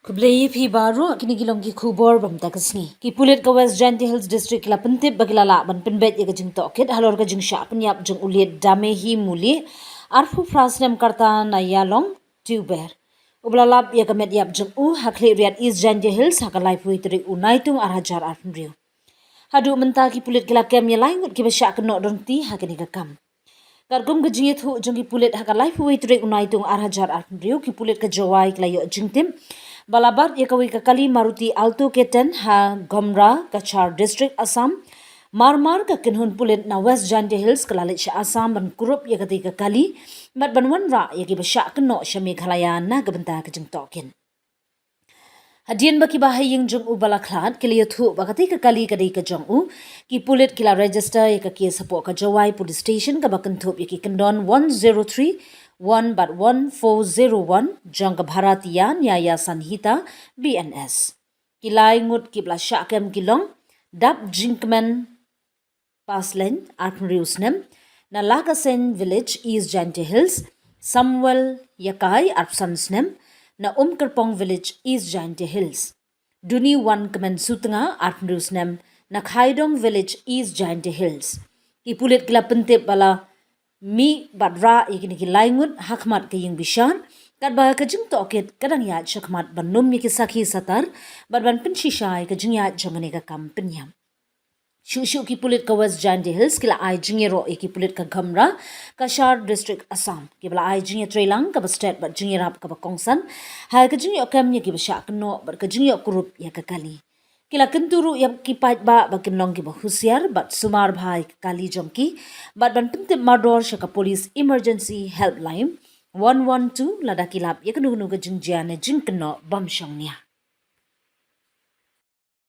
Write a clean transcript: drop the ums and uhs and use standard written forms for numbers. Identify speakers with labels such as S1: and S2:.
S1: Kublai phi baru kini gilong ki khubor bam takasni ki Pulit ka West Jaiñtia Hills district la pentip bagilala ban penbet ye jing toket halor ka jing kynnoh jing ulit Damehi muli arfu frasnem karta na yalong tuber ublalap ye kamet yap jing hakle riat East Jaiñtia Hills hakalai pui tri unaitung arhajar arfriu hadu menta ki Pulit kila kem ye laingut ki basya kynnoh donkti hakini kam Kargum ke jingit hu jong ki Pulit hakalai pui tri unaitung arhajar arfriu ki Pulit ka jawai klayo jingtim Balabar yakawi kakali Maruti Alto Keten ha Gomra Kachar District Assam Marmar ka kinhun Pulit na West Jaiñtia Hills kalalit siya Assam ban kurup yakati kakali mat banwan ra yaki basya kynnoh siya Meghalaya na gabanta ka jing tokin Hadian baki bahay yung jong u balaklat kiliyot hu bakati kakali kadai ka jong u ki Pulit kila register yakaki sapo ka Jawai Police Station ka bakantup yaki kandon 103 1 but 1401 jangka Bharatiya Nyaya Sanhita BNS. Kilai ngut kibla syakem kilong dap jingkmen paslen arpnriusnem na Lakasen Village East Jaiñtia Hills Samuel Yakai arpsansnem na Kerpong Village East Jaiñtia Hills. Duni wan kemen sutnga arpnriusnem na Khaidong Village East Jaiñtia Hills. Kipulit kila pentip bala mi badra ikini ki laingut hakmat ke yung bishan kat ba ka jing toket kadang ya chakmat banum yaki sakhi satar badban penshishay ka jing ya jongane ka kampanyam shu ki Pulit ka West Jaiñtia Hills kila ai jingero iki Pulit ka Ghamra Kashar District Assam kibla ai jingye trailang ka state bat jingerap ka kongsan ha ka jingyo kam yaki basya kynnoh bat ka jingyo kurup ya ka kali Kila kenturu yang kipat ba bakin long ki bahusiar bat sumar bhai kali jongki bat ban pentip mador syaka police emergency helpline 112 lada kilap ya kenu ga jingjiane jingkynnoh bam syangnya